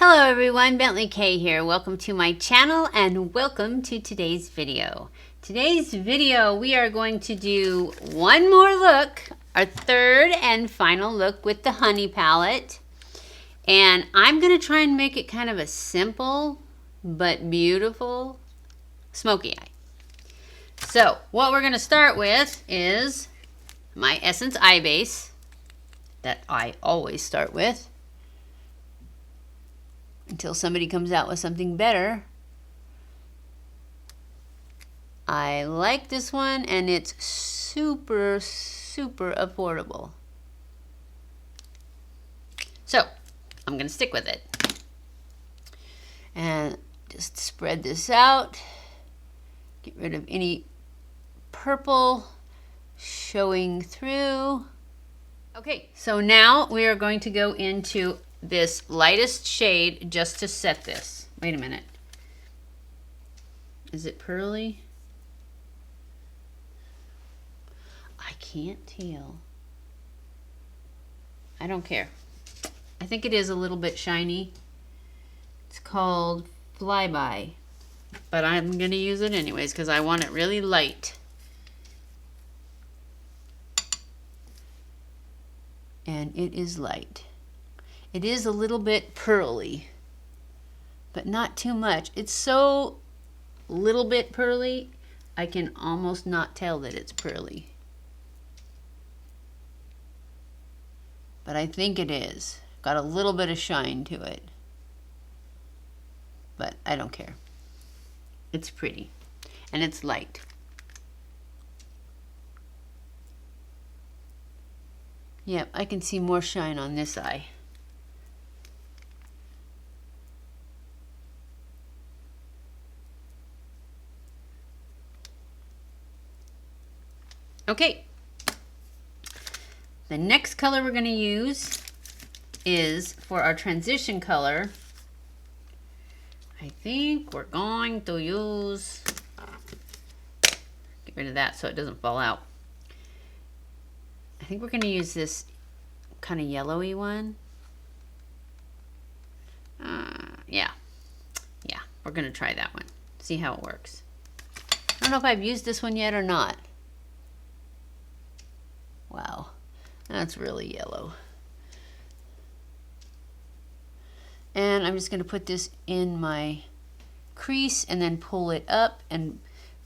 Hello everyone, BentlyK here. Welcome to my channel and welcome to today's video. Today's video we are going to do one more look, our third and final look with the Honey palette. And I'm going to try and make it kind of a simple but beautiful smoky eye. So what we're going to start with is my Essence Eye Base that I always start with, until somebody comes out with something better. I like this one and it's super affordable. So I'm gonna stick with it. And just spread this out. Get rid of any purple showing through. Okay, so now we are going to go into this lightest shade just to set this. Wait a minute. Is it pearly? I can't tell. I don't care. I think it is a little bit shiny. It's called Flyby, but I'm gonna use it anyways because I want it really light. And it is light. It is a little bit pearly, but not too much. It's so little bit pearly, I can almost not tell that it's pearly. But I think it is. Got a little bit of shine to it. But I don't care. It's pretty. And it's light. Yep, I can see more shine on this eye. Okay, the next color we're going to use is for our transition color. I think we're going to use, get rid of that so it doesn't fall out. I think we're going to use this kind of yellowy one. Yeah, we're going to try that one. See how it works. I don't know if I've used this one yet or not. Wow, that's really yellow. And I'm just going to put this in my crease and then pull it up and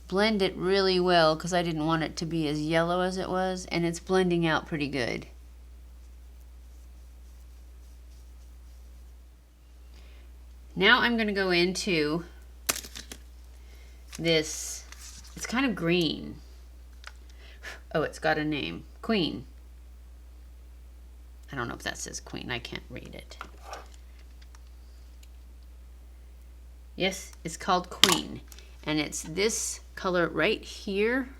blend it really well because I didn't want it to be as yellow as it was, and it's blending out pretty good. Now I'm going to go into this, it's kind of green. Oh, it's got a name. Queen. I don't know if that says Queen. I can't read it. Yes, it's called Queen. And it's this color right here.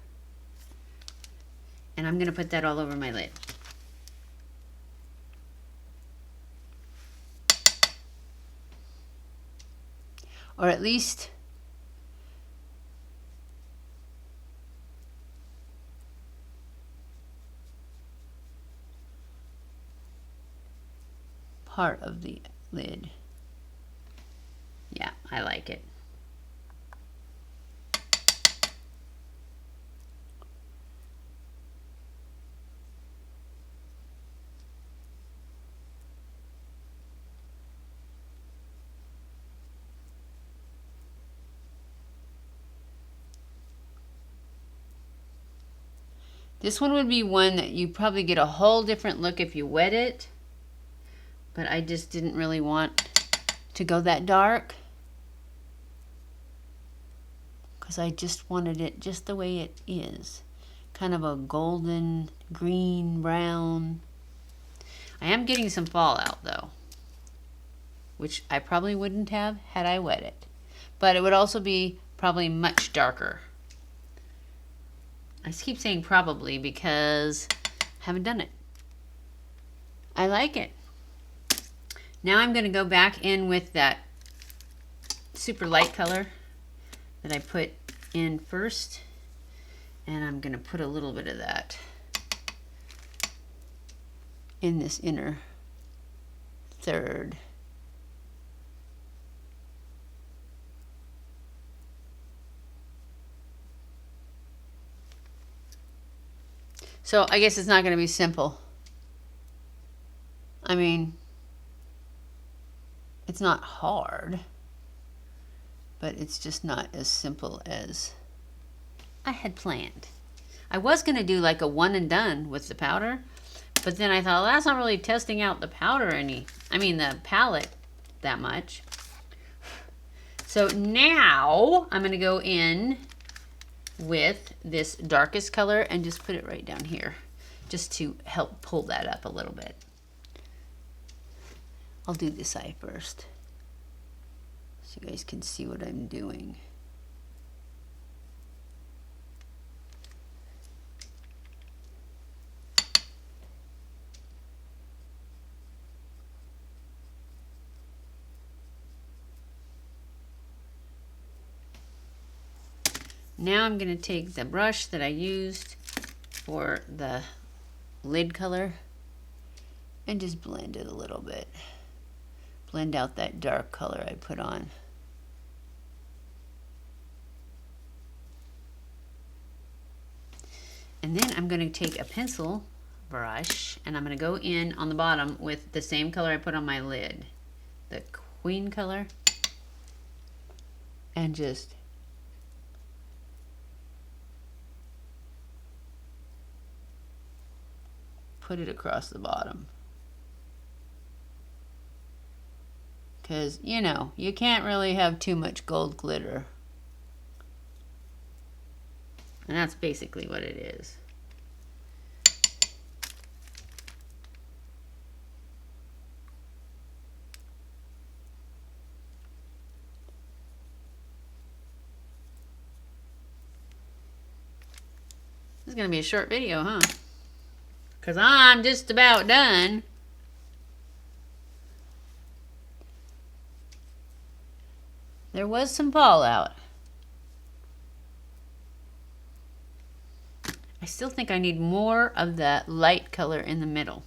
And I'm going to put that all over my lid. Or at least part of the lid. Yeah, I like it. This one would be one that you probably get a whole different look if you wet it. But I just didn't really want to go that dark because I just wanted it just the way it is. Kind of a golden, green, brown. I am getting some fallout though, which I probably wouldn't have had I wet it. But it would also be probably much darker. I keep saying probably because I haven't done it. I like it. Now I'm going to go back in with that super light color that I put in first, and I'm going to put a little bit of that in this inner third. So I guess it's not going to be simple. I mean, it's not hard, but it's just not as simple as I had planned. I was going to do like a one and done with the powder, but then I thought, well, that's not really testing out the powder the palette that much. So now I'm going to go in with this darkest color and just put it right down here, just to help pull that up a little bit. I'll do this eye first, so you guys can see what I'm doing. Now I'm going to take the brush that I used for the lid color and just blend it a little bit. Blend out that dark color I put on. And then I'm going to take a pencil brush and I'm going to go in on the bottom with the same color I put on my lid, the queen color, and just put it across the bottom. Because, you know, you can't really have too much gold glitter. And that's basically what it is. This is going to be a short video, huh? Because I'm just about done. There was some fallout. I still think I need more of that light color in the middle.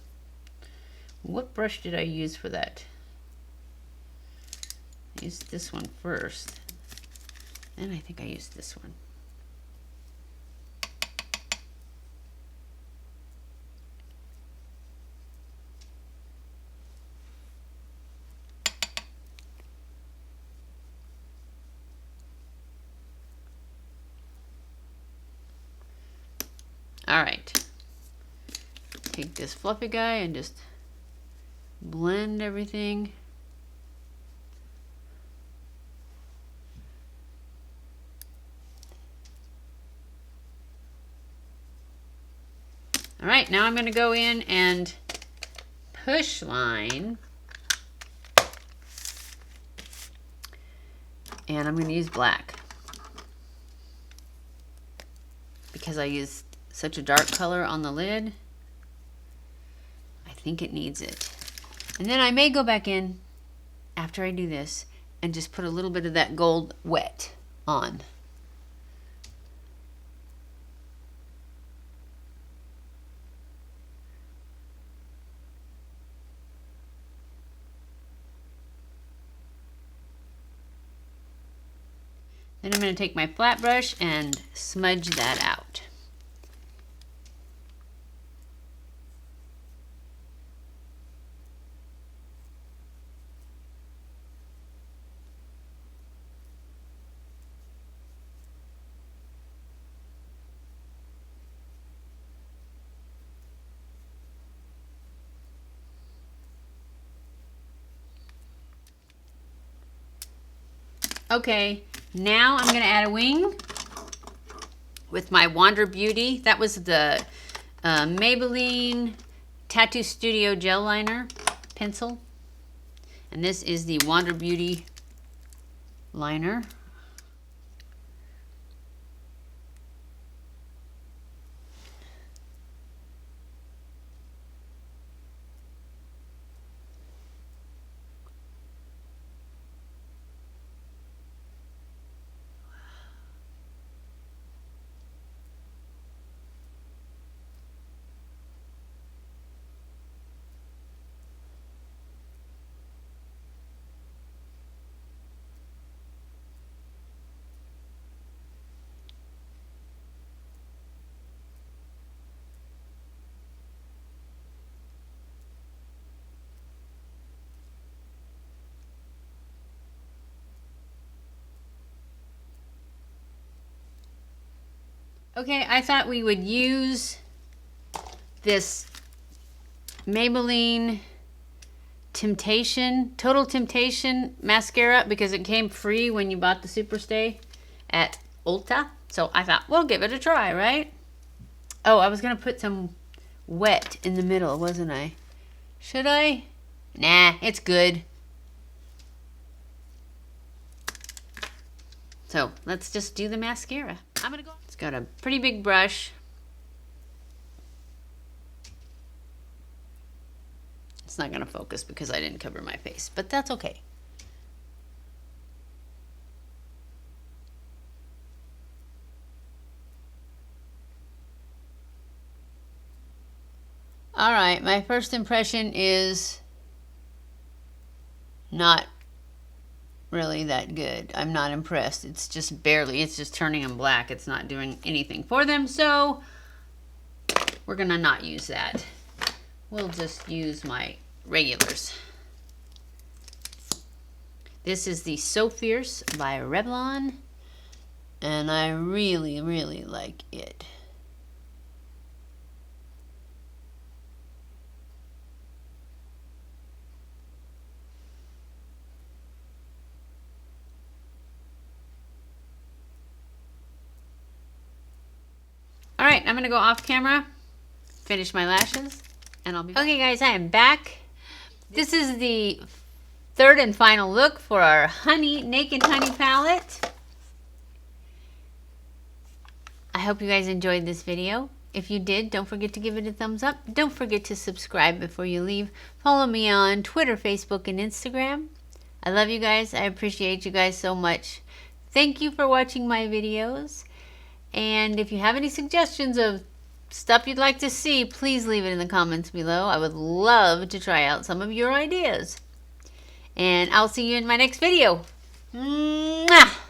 What brush did I use for that? I used this one first. Then I think I used this one. All right, take this fluffy guy and just blend everything. All right, now I'm going to go in and push line. And I'm going to use black because I used such a dark color on the lid. I think it needs it. And then I may go back in after I do this and just put a little bit of that gold wet on. Then I'm going to take my flat brush and smudge that out. Okay, now I'm going to add a wing with my Wander Beauty. That was the Maybelline Tattoo Studio Gel Liner pencil. And this is the Wander Beauty liner. Okay, I thought we would use this Maybelline Total Temptation mascara because it came free when you bought the Superstay at Ulta. So I thought, we'll give it a try, right? Oh, I was going to put some wet in the middle, wasn't I? Should I? Nah, it's good. So let's just do the mascara. It's got a pretty big brush. It's not going to focus because I didn't cover my face, but that's okay. All right, my first impression is not really that good. I'm not impressed. It's just barely, it's just turning them black. It's not doing anything for them, so we're gonna not use that. We'll just use my regulars. This is the So Fierce by Revlon, and I really, really like it. All right, I'm gonna go off camera, finish my lashes, and I'll be back. Okay guys, I am back. This is the third and final look for our Naked Honey palette. I hope you guys enjoyed this video. If you did, don't forget to give it a thumbs up. Don't forget to subscribe before you leave. Follow me on Twitter, Facebook, and Instagram. I love you guys. I appreciate you guys so much. Thank you for watching my videos. And if you have any suggestions of stuff you'd like to see, please leave it in the comments below. I would love to try out some of your ideas. And I'll see you in my next video. Mwah!